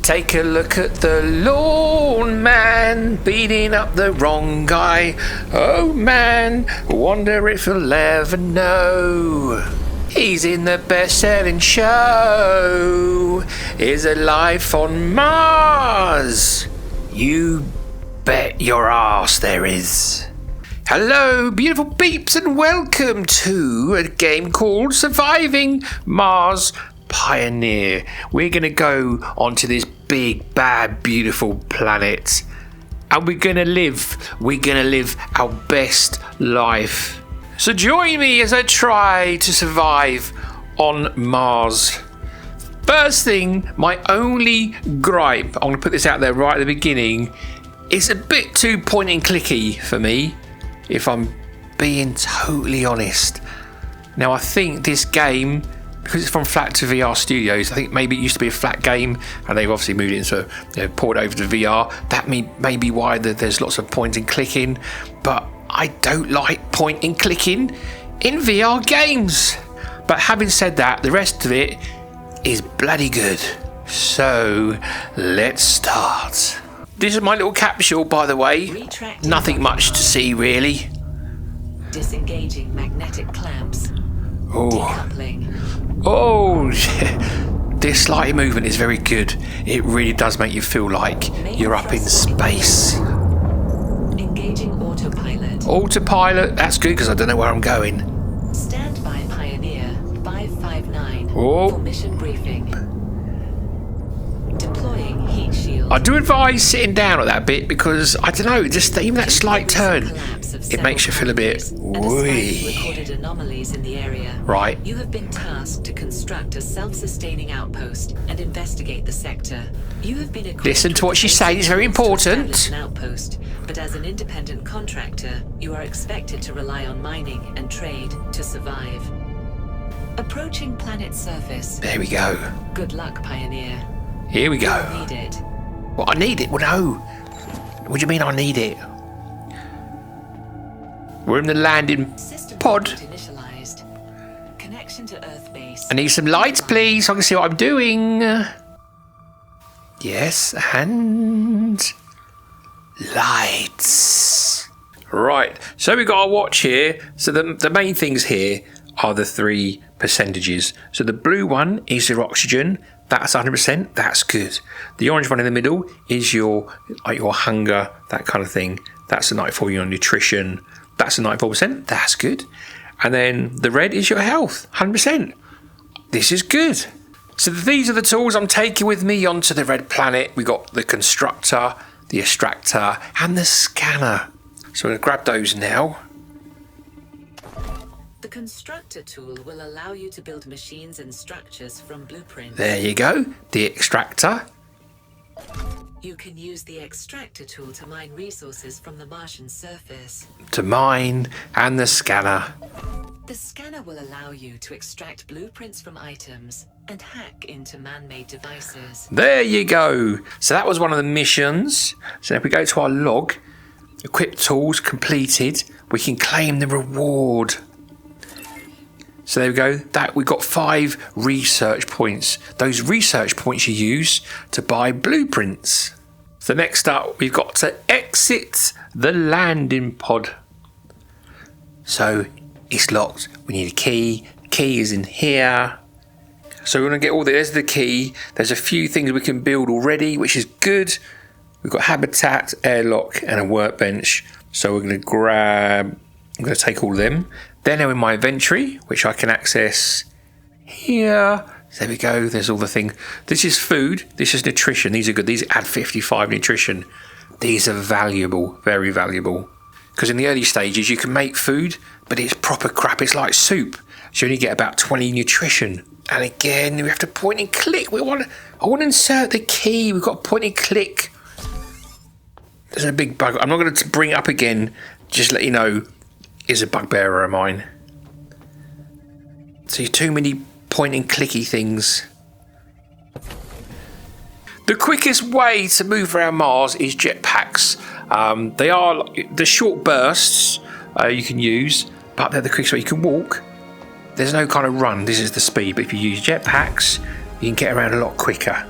Take a look at the lawn man beating up the wrong guy. Oh man, wonder if he'll ever know. He's in the best-selling show. Is there life on Mars? You bet your ass there is. Hello, beautiful peeps, and welcome to a game called Surviving Mars Pioneer. We're going to go onto this big, bad, beautiful planet, and we're going to live our best life. So join me as I try to survive on Mars. First thing, my only gripe, I'm going to put this out there right at the beginning, it's a bit too point and clicky for me, if I'm being totally honest. Now I think this game, because it's from Flat to VR Studios, I think maybe it used to be a flat game and they've obviously moved it into, poured over to VR. That may be why there's lots of point and clicking, but I don't like point and clicking in VR games. But having said that, the rest of it is bloody good. So let's start. This is my little capsule, by the way. Nothing much to see, really. Disengaging magnetic clamps. Oh. Decoupling. Oh, this slight movement is very good. It really does make you feel like you're up in space. Engaging autopilot. Autopilot, that's good because I don't know where I'm going. Standby Pioneer 559 Oh. for mission briefing. Deploying heat shield. I do advise sitting down at that bit because, I don't know, just even that slight turn, it makes you feel a bit recorded anomalies in the area. Right. You have been tasked to construct a self-sustaining outpost and investigate the sector. You have been equipped Listen to what she says, it's very important. An outpost, but as an independent contractor, you are expected to rely on mining and trade to survive. Approaching planet surface. There we go. Good luck, Pioneer. Here we go. You need it. Well, I need it. Well, no. What do you mean I need it? We're in the landing System pod. initialized. Connection to Earth base. I need some lights, please, so I can see what I'm doing. Yes, and lights. Right, so we've got our watch here. So the main things here are the three percentages. So the blue one is your oxygen. That's 100%. That's good. The orange one in the middle is your hunger, that kind of thing. That's the 94. Your nutrition. That's a 94%. That's good. And then the red is your health. 100%. This is good. So these are the tools I'm taking with me onto the red planet. We got the constructor, the extractor, and the scanner. So I'm going to grab those now. The constructor tool will allow you to build machines and structures from blueprints. There you go. The extractor. You can use the extractor tool to mine resources from the Martian surface. To mine, and the scanner. The scanner will allow you to extract blueprints from items and hack into man-made devices. There you go. So that was one of the missions. So if we go to our log, equip tools completed, we can claim the reward. So there we go. That we got 5 research points. Those research points you use to buy blueprints. So next up, we've got to exit the landing pod. So it's locked. We need a key. Key is in here. So we're going to get all the, there's the key. There's a few things we can build already, which is good. We've got habitat, airlock, and a workbench. So we're going to grab, I'm going to take all of them. They're now in my inventory, which I can access here. There we go. There's all the things. This is food. This is nutrition. These are good. These add 55 nutrition. These are valuable, very valuable. Because in the early stages, you can make food, but it's proper crap. It's like soup. So you only get about 20 nutrition. And again, we have to point and click. I want to insert the key. We've got point and click. There's a big bug. I'm not going to bring it up again. Just let you know, is a bugbearer of mine. See, too many point and clicky things. The quickest way to move around Mars is jetpacks. They are the short bursts you can use, but they're the quickest way. You can walk. There's no kind of run. This is the speed. But if you use jetpacks, you can get around a lot quicker.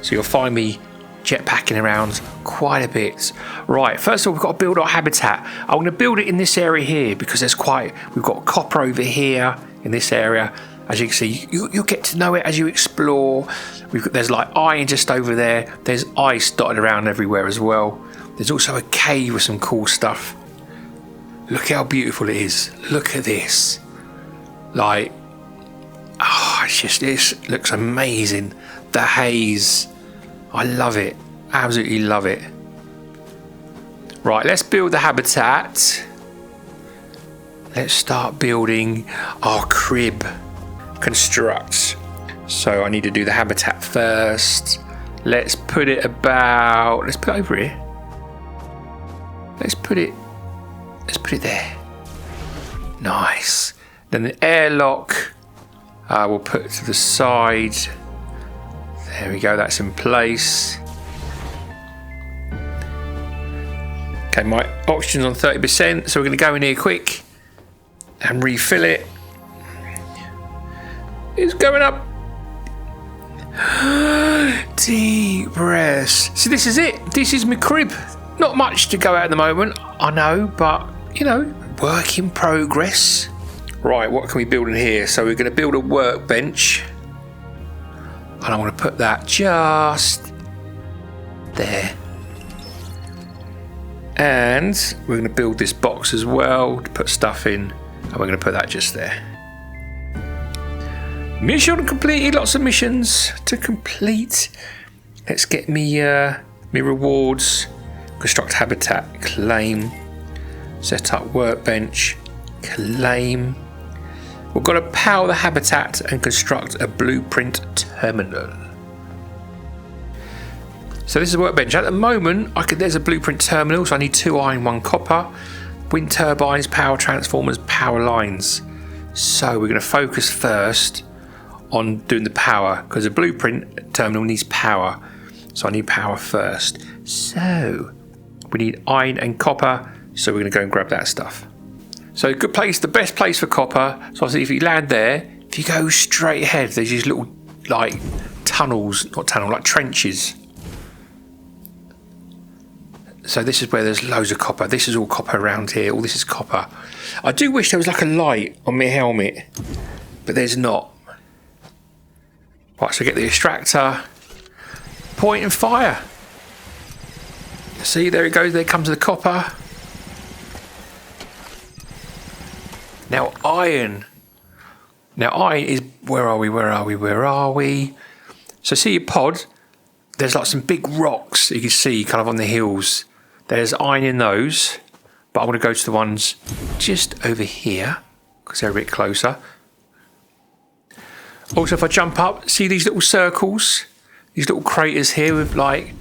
So you'll find me jetpacking around quite a bit. Right, first of all, we've got to build our habitat. I'm going to build it in this area here because we've got copper over here in this area. As you can see, you'll get to know it as you explore. There's like iron just over there. There's ice dotted around everywhere as well. There's also a cave with some cool stuff. Look how beautiful it is. Look at this. Like, this looks amazing. The haze. I love it. Absolutely love it. Right, let's build the habitat. Let's start building our crib. Construct. So I need to do the habitat first. Let's put it over here. Let's put it there. Nice. Then the airlock we'll put to the side. There we go, that's in place. Okay, my oxygen's on 30%, so we're going to go in here quick and refill it. It's going up. Deep breaths. So this is it. This is my crib. Not much to go at the moment, I know, but you know, work in progress. Right, what can we build in here? So we're going to build a workbench, and I want to put that just there. And we're going to build this box as well to put stuff in, and we're going to put that just there. Mission completed. Lots of missions to complete. Let's get me rewards. Construct habitat, claim. Set up workbench, claim. We've got to power the habitat and construct a blueprint terminal. So this is a workbench. At the moment, there's a blueprint terminal, so I need 2 iron, 1 copper, wind turbines, power transformers, power lines. So we're going to focus first on doing the power, because a blueprint terminal needs power. So I need power first. So we need iron and copper, so we're going to go and grab that stuff. So good place, the best place for copper. So obviously if you land there, if you go straight ahead, there's these little like like trenches. So this is where there's loads of copper. This is all copper around here. All this is copper. I do wish there was like a light on my helmet, but there's not. Right, so get the extractor, point and fire. See, there it goes, there comes the copper. Now iron. Now iron is, where are we? So see your pod, there's like some big rocks you can see kind of on the hills. There's iron in those, but I want to go to the ones just over here because they're a bit closer. Also, if I jump up, see these little circles? These little craters here with like,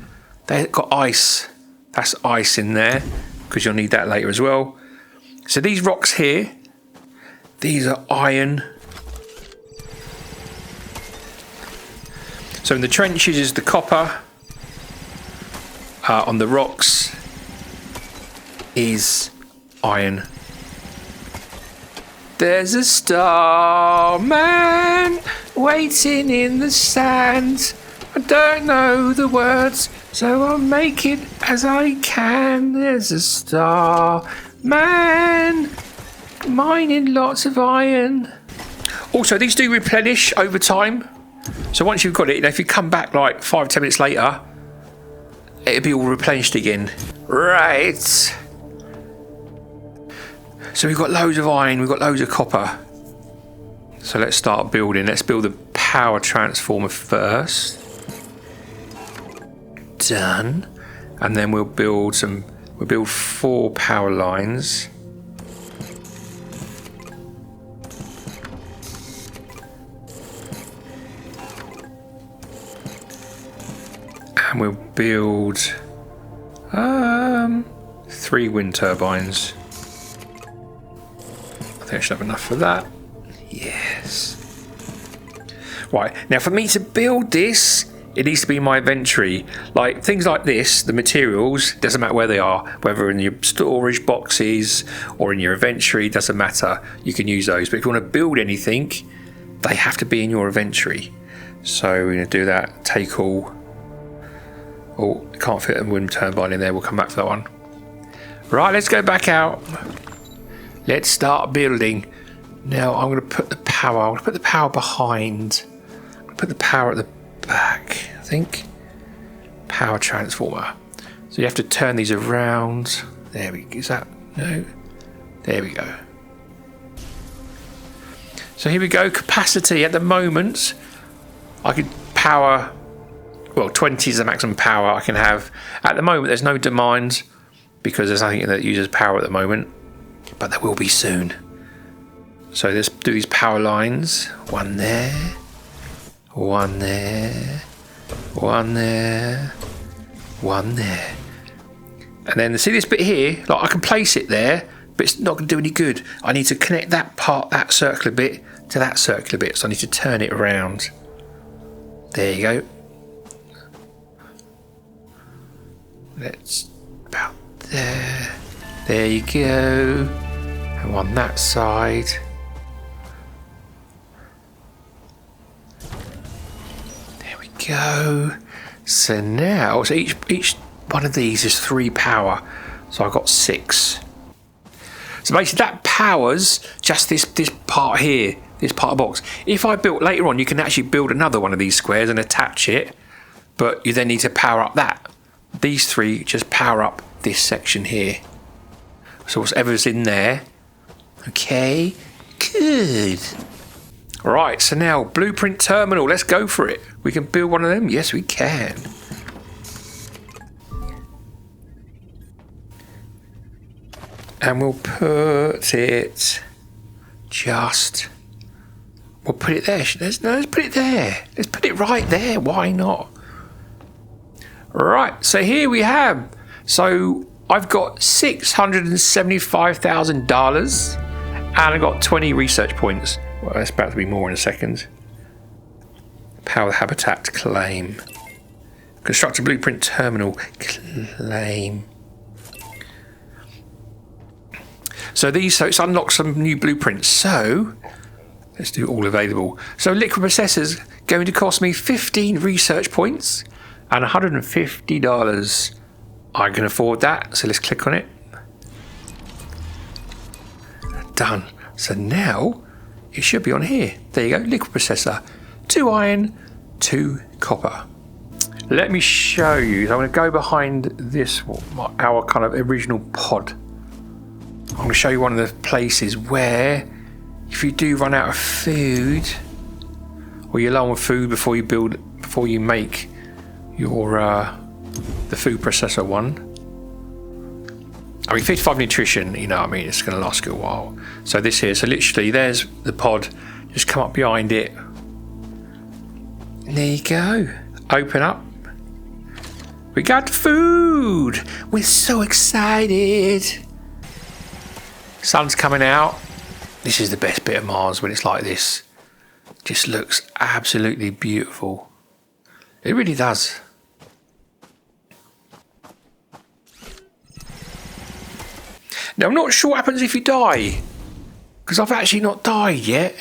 they've got ice. That's ice in there, because you'll need that later as well. So these rocks here, these are iron. So in the trenches is the copper. On the rocks is iron. There's a starman waiting in the sand. I don't know the words, so I'll make it as I can. There's a starman mining lots of iron. Also, these do replenish over time. So once you've got it, if you come back like 5-10 minutes later, it'll be all replenished again. Right. So we've got loads of iron, we've got loads of copper. So let's start building. Let's build the power transformer first. Done. And then we'll build 4 power lines. And we'll build 3 wind turbines. I think I should have enough for that. Yes. Right, now for me to build this, it needs to be in my inventory. Like things like this, the materials, doesn't matter where they are, whether in your storage boxes or in your inventory, doesn't matter. You can use those. But if you want to build anything, they have to be in your inventory. So we're going to do that. Take all. Oh, can't fit a wind turbine in there. We'll come back to that one. Right, let's go back out. Let's start building. Now I'm going to put the power. I'm going to put the power behind. I'm going to put the power at the back, I think. Power transformer. So you have to turn these around. There we go. Is that? No. There we go. So here we go. Capacity at the moment. I could power. Well, 20 is the maximum power I can have. At the moment, there's no demand because there's nothing that uses power at the moment. But there will be soon. So let's do these power lines. One there. One there. One there. One there. And then see this bit here? Like I can place it there, but it's not going to do any good. I need to connect that part, that circular bit, to that circular bit. So I need to turn it around. There you go. Let's about there. There you go. And on that side. There we go. So now, so each one of these is 3 power. So I've got 6. So basically that powers just this part here, this part of the box. If I built later on, you can actually build another one of these squares and attach it, but you then need to power up that. These 3 just power up this section here. So whatever's in there. Okay, good. Right, so now blueprint terminal, let's go for it. We can build one of them? Yes, we can. And we'll put it we'll put it there. Let's put it there. Let's put it right there. Why not? Right, so here we have. So I've got $675,000 and I got 20 research points. Well, that's about to be more in a second. Power the habitat claim. Construct a blueprint terminal claim. So it's unlocked some new blueprints. So let's do all available. So liquid processors going to cost me 15 research points and $150. I can afford that. So let's click on it. Done. So now it should be on here. There you go. Liquid processor. 2 iron, 2 copper. Let me show you. So I'm going to go behind this, our kind of original pod. I'm going to show you one of the places where if you do run out of food or you're low on food before you make your the food processor one. I mean 55 nutrition, you know what I mean, it's going to last you a while. So this here, so literally there's the pod, just come up behind it. And there you go. Open up. We got food. We're so excited. Sun's coming out. This is the best bit of Mars when it's like this. Just looks absolutely beautiful. It really does. Now I'm not sure what happens if you die, because I've actually not died yet.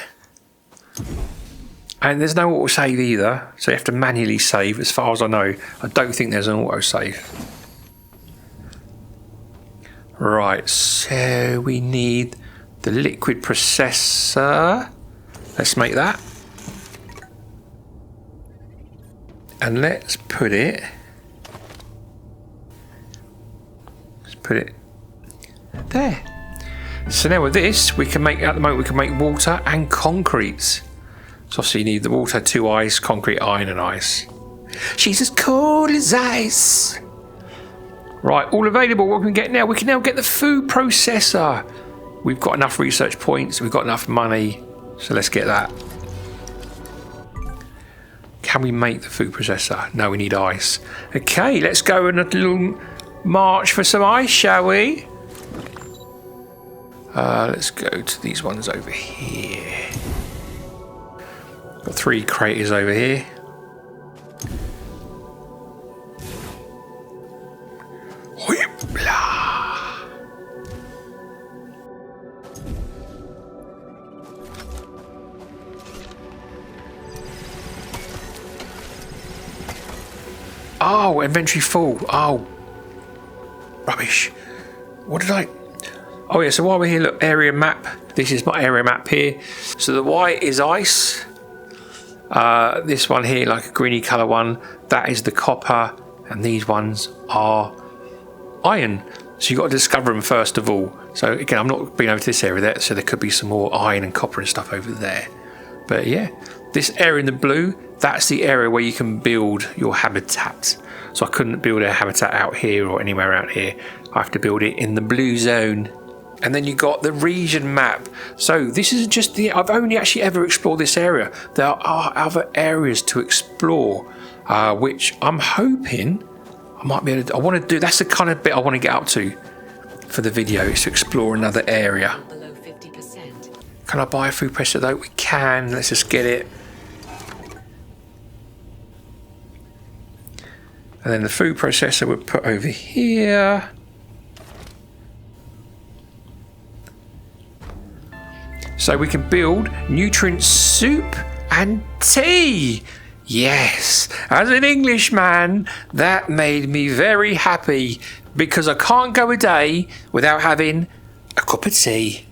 And there's no autosave either, so you have to manually save. As far as I know, I don't think there's an autosave. Right, so we need the liquid processor. Let's make that. And let's put it there. So now with this, we can make, at the moment, we can make water and concrete. So obviously you need the water, 2 ice, concrete, iron and ice. She's as cold as ice. Right, all available. What can we get now? We can now get the food processor. We've got enough research points. We've got enough money. So let's get that. Can we make the food processor? No, we need ice. Okay, let's go on a little march for some ice, shall we? Let's go to these ones over here. Got 3 craters over here. Oh, inventory full. Oh, rubbish. What did I... Oh yeah, so while we're here, look, area map. This is my area map here. So the white is ice. This one here, like a greeny colour one, that is the copper. And these ones are iron. So you've got to discover them first of all. So again, I'm not being over to this area there, so there could be some more iron and copper and stuff over there. But yeah, this area in the blue, that's the area where you can build your habitat. So I couldn't build a habitat out here or anywhere out here. I have to build it in the blue zone. And then you got the region map. So this is just I've only actually ever explored this area. There are other areas to explore, which I'm hoping I might be able to, I want to do, that's the kind of bit I want to get up to for the video, is to explore another area. Below 50%. Can I buy a food processor though? We can, let's just get it. And then the food processor we'll put over here. So we can build nutrient soup and tea. Yes, as an Englishman, that made me very happy because I can't go a day without having a cup of tea.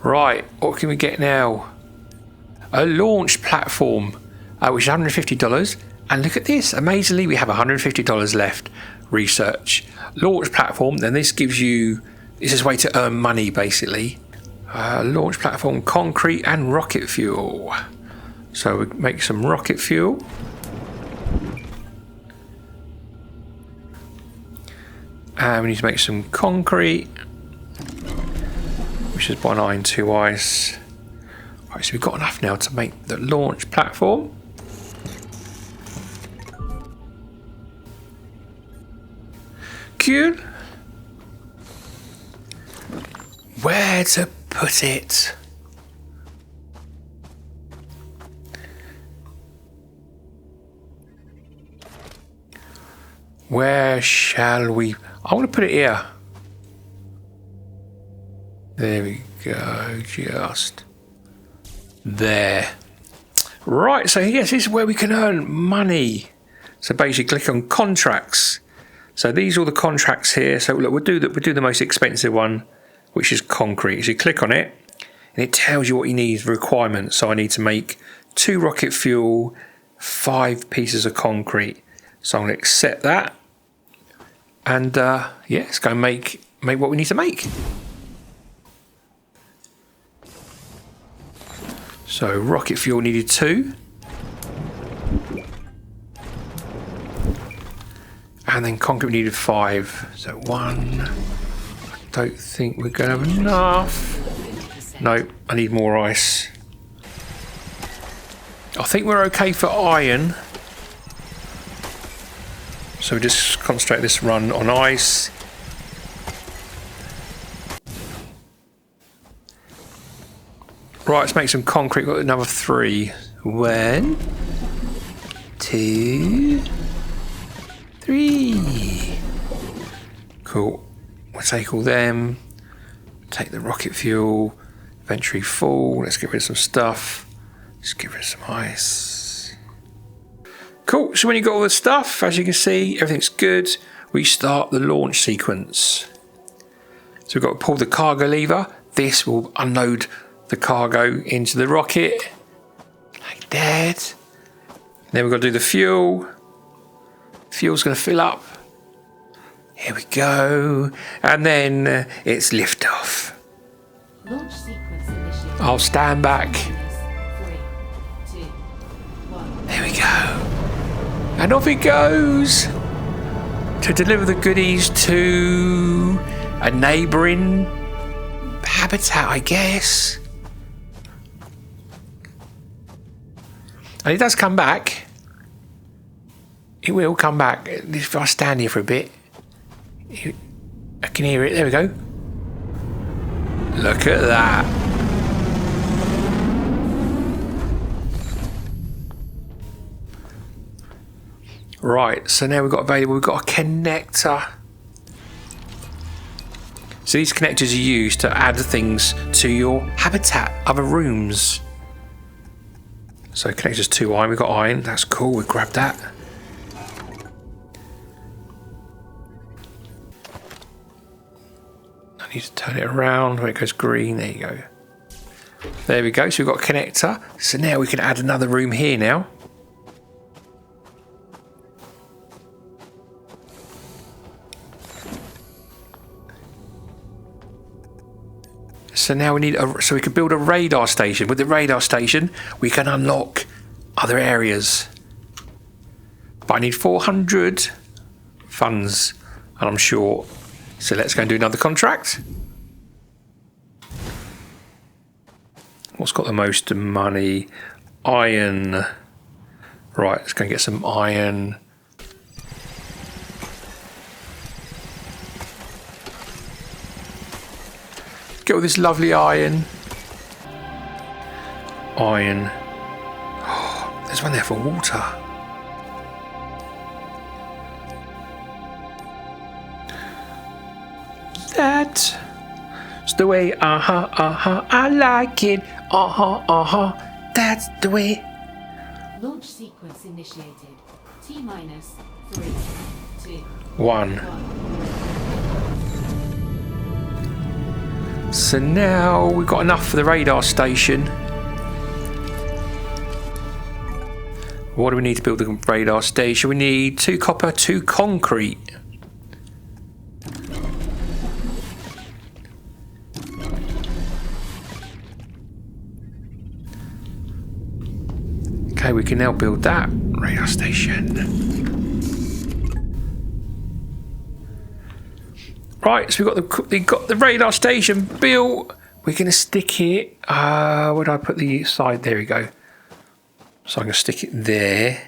Right, what can we get now? A launch platform, which is $150. And look at this, amazingly, we have $150 left. Research. Launch platform, then this gives you, this is a way to earn money basically. Launch platform, concrete and rocket fuel. So we make some rocket fuel. And we need to make some concrete, which is 1 iron, 2 ice. Right, so we've got enough now to make the launch platform. Cool. Where to put it? Where shall we? I want to put it here. There we go, just there. Right, so yes, this is where we can earn money. So basically click on contracts. So these are all the contracts here. So look, we'll do the most expensive one, which is concrete. So you click on it and it tells you what you need, requirements. So I need to make 2 rocket fuel, 5 pieces of concrete. So I'm going to accept that. And yeah, let's go make what we need to make. So rocket fuel needed 2. And then concrete needed 5. So 1. Don't think we're going to have enough. No, I need more ice. I think we're okay for iron. So we just concentrate this run on ice. Right, let's make some concrete. Got another 3. 1, 2, 3. Cool. We'll take all them. Take the rocket fuel. Inventory full. Let's get rid of some stuff. Just get rid of some ice. Cool, so when you got all the stuff, as you can see, everything's good. We start the launch sequence. So we've got to pull the cargo lever. This will unload the cargo into the rocket, like that. Then we've got to do the fuel. Fuel's going to fill up. Here we go. And then it's liftoff. Launch sequence initiated. I'll stand back. 3, 2, 1. There we go. And off it goes to deliver the goodies to a neighbouring habitat, I guess. And it does come back. It will come back. If I stand here for a bit, I can hear it. There we go. Look at that. Right, so now we've got a connector. So these connectors are used to add things to your habitat, other rooms. So connectors 2 iron, we've got iron, that's cool, we grab that. I need to turn it around where it goes green. There you go. There we go. So we've got a connector. So now we can add another room here now. So now we need so we can build a radar station. With the radar station, we can unlock other areas. But I need 400 funds, and I'm short. So let's go and do another contract. What's got the most money? Iron. Right, let's go and get some iron. Get all this lovely iron. Iron. Oh, there's one there for water. That's the way, I like it. That's the way. Launch sequence initiated. T-minus 3, 2, 1. So now we've got enough for the radar station. What do we need to build the radar station? We need 2 copper, 2 concrete. Okay, we can now build that radar station. Right, so we've got the radar station built. We're going to stick it. Where do I put the side? There we go. So I'm going to stick it there.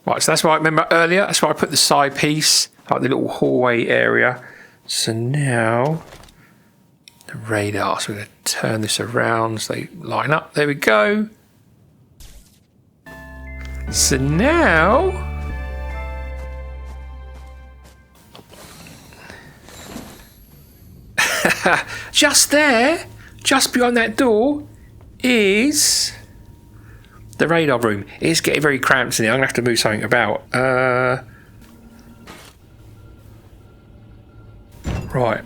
Right, so that's what I remember earlier. That's why I put the side piece, like the little hallway area. So now the radar. So we're going to turn this around so they line up. There we go. So now just there, just behind that door, is the radar room. It's getting very cramped in here. I'm going to have to move something about. Right.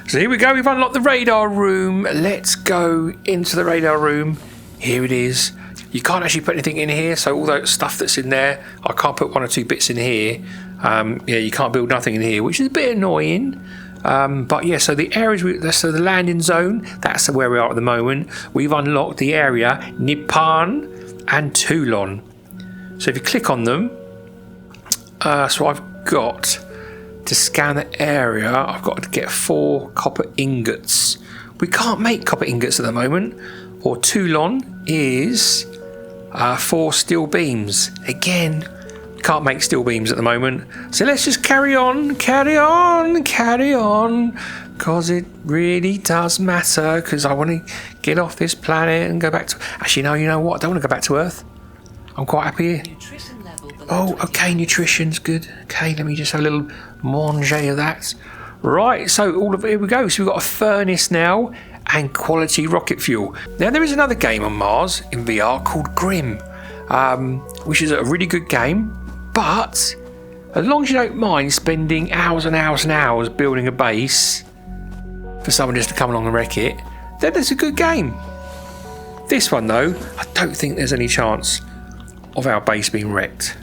So here we go. We've unlocked the radar room. Let's go into the radar room. Here it is. You can't actually put anything in here. So all that stuff that's in there, I can't put 1 or 2 bits in here. Yeah, you can't build nothing in here, which is a bit annoying. But yeah, so the areas, so the landing zone, that's where we are at the moment. We've unlocked the area Nippon and Toulon. So if you click on them, so I've got to scan the area, I've got to get 4 copper ingots. We can't make copper ingots at the moment. Or Toulon is 4 steel beams. Again, can't make steel beams at the moment. So let's just carry on, because it really does matter, because I want to get off this planet and go back to... Actually, no, you know what? I don't want to go back to Earth. I'm quite happy here. Nutrition level below Oh, okay, nutrition's good. Okay, let me just have a little manger of that. Right, so here we go. So we've got a furnace now and quality rocket fuel. Now there is another game on Mars in VR called Grim, which is a really good game. But as long as you don't mind spending hours and hours and hours building a base for someone just to come along and wreck it, then it's a good game. This one though, I don't think there's any chance of our base being wrecked.